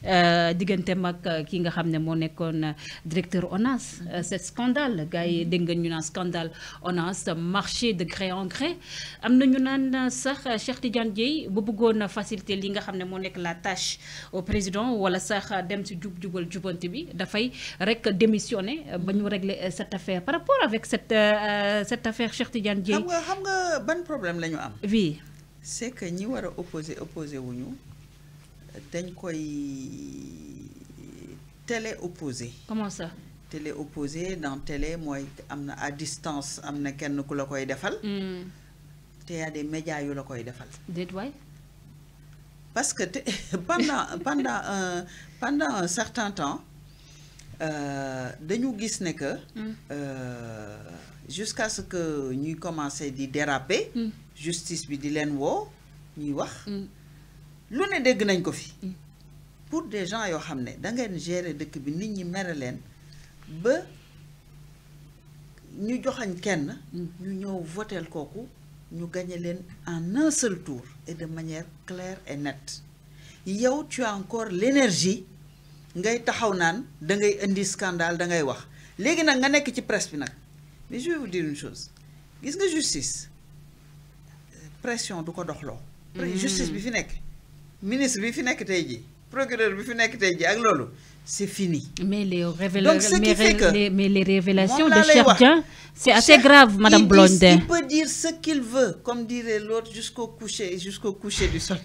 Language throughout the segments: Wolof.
digganteem ak ki nga xam ne moo nekkoon directeur ONAS. C'est scandale gars yi dégg nga ñu naan scandale ONAS marché de gré en gré am na ñu naan sax Cheikh Tidiane Dièye bu bëggoon faciliter li nga xam ne moo nekk la tâche au président wala sax dem si jubal jubanti bi dafay rek démissionner ba ñu régler cette affaire par rapport avec cette affaire Cheikh Tidiane Dièye. xam nga ban problème la ñu am. oui. c'est que ñi war a opposé wuñu dañ koy télé opposé. comment ça. télé opposé dans télé mooy am na à distance am na kenn ku la koy defal. te y a des médias yu la koy defal. déet waay. parce que pendant un certain temps dañu gis ne que jusqu'à ce que ñuy commencer di déraper. justice bi di leen woo ñuy wax. lu ne dégg nañ ko fi. pour des gens yoo xam ne da ngeen gérer dëkk bi nit ñi mere leen ba ñu joxañ kenn. ñu ñëw votel kooku ñu gagné leen en un seul tour et de manière claire et nette. yow tu as encore l'énergie ngay taxaw naan da ngay indi scandale da ngay wax léegi nag nga nekk ci presse bi nag mais je vais vous dire une chose gis nga justice pression du ko doxloo. justice bi fi nekk ministre bi fi nekk tey jii procureur bi fi nekk tey jii ak loolu c'est fini. mais les moom révélations de laa lay Cheikh wax. Dia c'est assez grave madame Blondin. Il peut dire ce qu'il veut comme dirait l'autre jusqu'au coucher du soleil.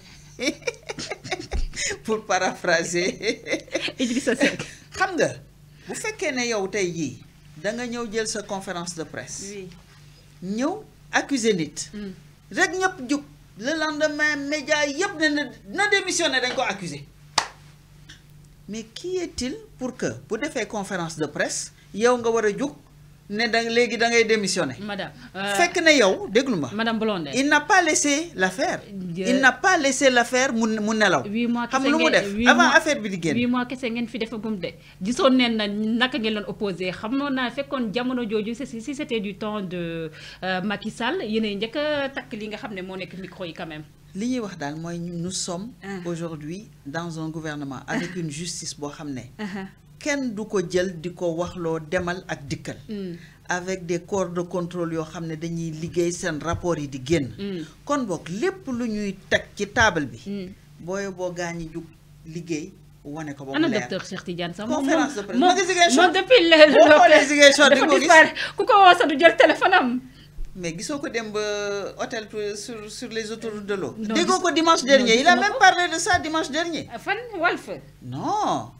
Pour paraphraser. Idrissa Seck. xam nga bu fekkee ne yow tey jii da nga ñëw jël sa conférence de presse. oui. ñëw accuser nit. rek ñëpp jug le lendemain média yëpp na démissionné dañ ko accuser mais qui est-il pour que bu defee conférence de presse yow nga war a jug ne léegi da ngay démissionné. madame. fekk ne yow déglu ma. madame Blondin. il n'a pas laissé l'affaire. il n'a pas laissé l'affaire mu nelaw. 8 mois xam kese lu mu def avant affaire bi di génn. 8 mois kese ngeen fi defagum de gisoon neen na naka ngeen doon opposé xamoon naa fekkoon jamono jooju si c'était du temps de Macky Sall yéenay njëkk a takk li nga xam ne moo nekk micro yi quand même. li ñuy wax daal mooy nous sommes aujourd'hui dans un gouvernement avec une justice boo xam ne. kenn du ko jël di ko waxloo demal ak dikkal. avec des corps de contrôle yoo xam ne dañuy liggéey seen rapport yi di génn. kon boog lépp lu ñuy teg ci table bi. boo gaañi jug liggéey wane ko ba mu leer. ana docteur Cheikh Tidiane sax conférence de presse moom depuis boo xoolee Ziguinchor di ko gis ku ko woo sax du jël téléphone am. mais gisoo ko dem ba hôtel sur les autoroutes de l'eau. déggoo ko dimanche dernier il a même parlé de ça dimanche dernier. fan Walf. non.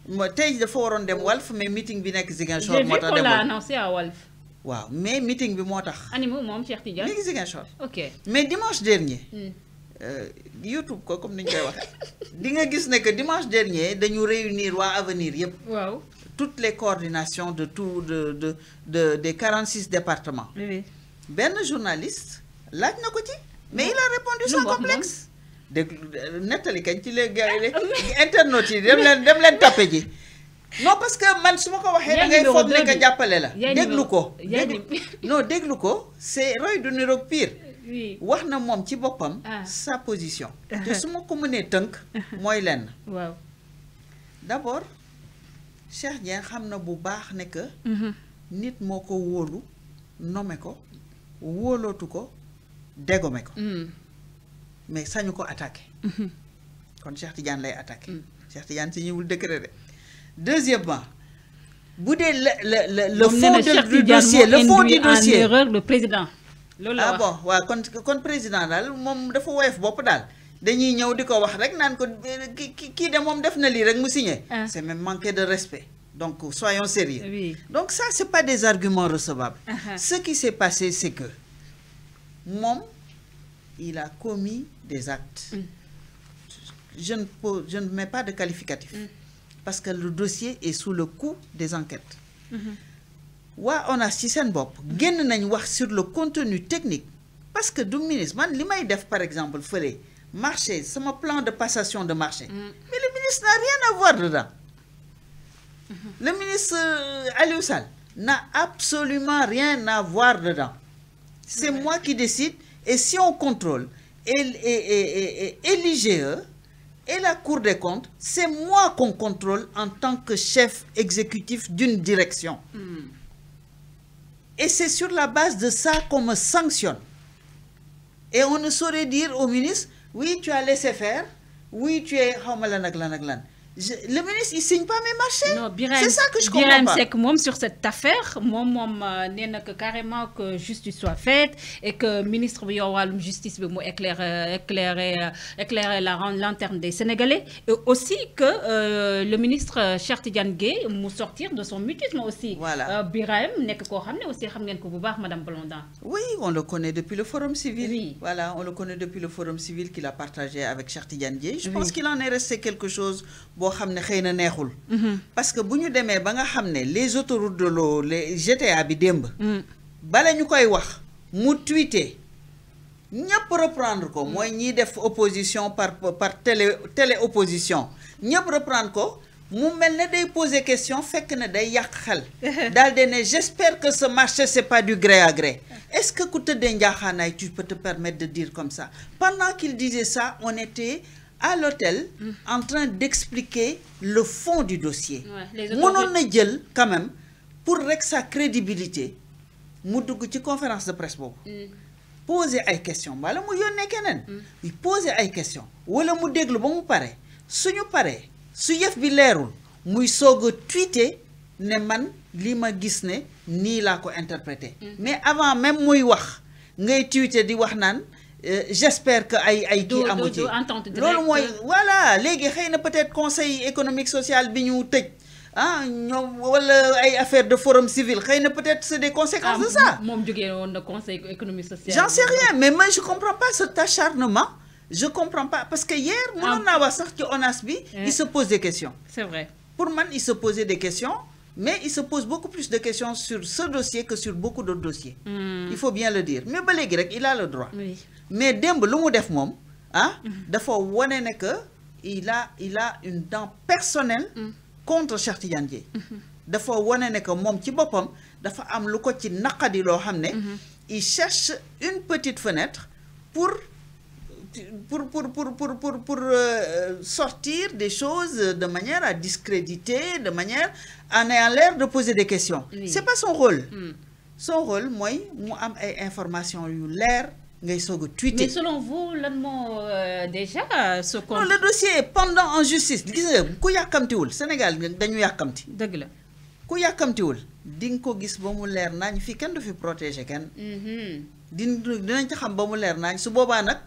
mooy tey dafa waroon dem Walf mais meeting bi nekk Ziguinchor. moo tax j'ai vu qu'on l'a annoncé à Walf. waaw mais meeting bi moo tax. animé moom Cheikh Tidiane. léegi Ziguinchor. ok mais dimanche dernier. YouTube ko comme ni ñu koy waxee. di nga gis ne que dimanche dernier dañu réunir waa Avenir yëpp. waaw toutes les coordinations de tout des 46 départements. oui. benn journaliste laaj na ko ci. mais il a répondu sans complexe. dégg nettali kañ ci les gars yi internautes yi dem leen tappe ji. non parce que man su ma ko waxee da ngay foog ne que jàppale la. déglu ko non déglu ko c'est roy du niroog pire. wax na moom ci boppam. sa position. te su ma ko mënee tënk. mooy lenn. waaw d'abord Cheikh Dieng xam na bu baax ne que. nit moo ko wóolu nommé ko wóolootu ko dégomé ko. mais sañu ko attaqué. kon Cheikh Tidiane lay attaqué. Cheikh Tidiane si ñëwul décret de. deuxièmement bu dee le fond du dossier le fond du dossier en erreur le président. loolu la wax bon waaw kon président daal moom dafa woyof bopp daal dañuy ñëw di ko wax rek naan ko kii de moom def na lii rek mu signé. c'est même manquer de respect. donc soyons sérieux. oui. donc ça c'est pas des arguments recevables. Ce qui s'est passé c'est que moom il a commis des actes. Je ne mets pas de qualificatif. Parce que le dossier est sous le coup des enquêtes. waa ONAS ci seen bopp génn nañ wax sur le contenu technique parce que du ministre man li may def par exemple fële marché sama plan de passation de marché. mais le ministre n'a rien à voir dedans. Le ministre Aliou Sall n'a absolument rien à voir dedans. C'est moi qui décide et si on contrôle et l'IGE et la Cour des comptes, c'est moi qu'on contrôle en tant que chef exécutif d'une direction. Et c'est sur la base de ça qu'on me sanctionne. Et on ne saurait dire au ministre, oui, tu as laissé faire, oui, tu es... Le ministre, il ne signe pas mes marchés. C'est ça que je comprends pas. C'est que moi, sur cette affaire, moi, que carrément que justice soit faite et que le ministre de la Justice éclairer la lanterne des Sénégalais. Et aussi que le ministre Cheikh Tidiane Gaye mou sortir de son mutisme aussi. Voilà. Birahim, aussi Madame Blondin. Oui, on le connaît depuis le Forum civil. Oui. Voilà, on le connaît depuis le Forum civil qu'il a partagé avec Cheikh Tidiane Gaye. Je pense qu'il en est resté quelque chose. Parce que si nous avons les autoroutes de l'eau, les GTA bi demb, bala ñu koy wax mu tweeté ñepp reprendre ko moy ñi def opposition par télé opposition ñepp reprendre ko mu melne day poser question fekk ne day yak xel dal de ne j'espère que ce marché c'est pas du gré à gré. Est-ce que ku teudé ndiaxanaay tu peux te permettre de dire comme ça? Pendant qu'il disait ça, on était à l'hôtel en train d'expliquer le fond du dossier. Mënon na jël quand même pour rek sa crédibilité mu dugg ci conférence de presse bobu poser ay questions wala mu yónnee keneen poser ay questions wala mu déglu ba mu pare suñu paré su yef bi leerul muy soog a tweeter ne man li ma gis ne nii laa ko interpréter mais avant même muy wax ngay tweeter di wax naan j'espère que ay ki amu ci loolu mooy voilà léegi xëy na peut-être conseil économique social bi ñu tëj ñoom wala ay affaire de forum civil xëy na peut-être c'est des conséquences de ça. moom jógee woon na conseil économique social. J'en sais rien mais moi je comprends pas cet acharnement. Je comprends pas parce que hier mënoon naa wax sax ci ONAS bi il se pose des questions. C'est vrai. Pour man il se posait des questions mais il se pose beaucoup plus de questions sur ce dossier que sur beaucoup d'autres dossiers. Il faut bien le dire mais ba léegi rek il a le droit. Oui. Mais démb lu mu def moom dafa wane ne que il a une dent personnelle contre Cheikh Tidiane Dièye. Dafa wane ne que moom ci boppam dafa am lu ko ci naqadi loo xam ne il cherche une petite fenêtre pour sortir des choses de manière à discréditer, de manière à ayant l'air de poser des questions. Oui. C'est pas son rôle. Son rôle, moi, mu am ay informations yu leer ngay soog a tweeter. Mais selon vous, déjà ce qu'on... Non, le dossier est pendant en justice. Gis nga ku yàkkamtiwul Sénégal dañu yàkkamti. Dëgg la. Ku yàkkamtiwul di nga ko gis ba mu leer nañ fii kenn du fi protéger kenn. Dinañ ci xam ba mu leer nañ su boobaa nag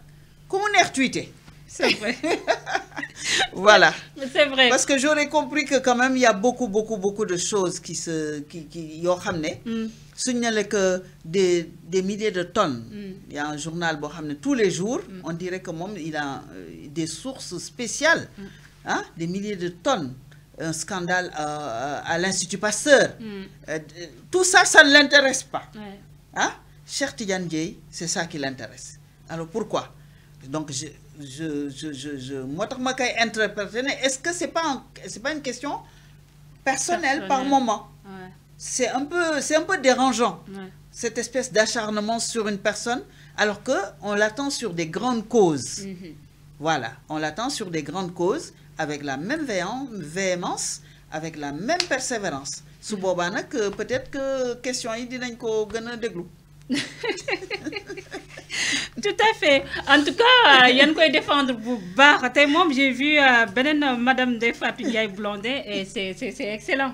ku mu neex tweeter. C'est vrai. Voilà. C'est vrai. Parce que j'aurais compris que quand même il y a beaucoup de choses qui yoo xam ne suñ ne que des milliers de tonnes. Il y a un journal boo xam ne tous les jours on dirait que moom il a des sources spéciales des milliers de tonnes, un scandale à l'Institut Pasteur. Tout ça ne l'intéresse pas. Cheikh Tidiane Dièye, c'est ça qui l'intéresse. Alors pourquoi? Donc moi tax ma koy interpréter est-ce que c'est pas une question personnelle par moment. C'est un peu dérangeant cette espèce d'acharnement sur une personne alors que on l'attend sur des grandes causes. Voilà, on l'attend sur des grandes causes avec la même véhémence, avec la même persévérance. Su boobaa nag peut-être que question yi dinañ ko gën a déglu. Tout à fait. En tout cas, il y a une défendre pour bar. J'ai vu Madame Ndeye Fatou Ndiaye Blondin et c'est excellent.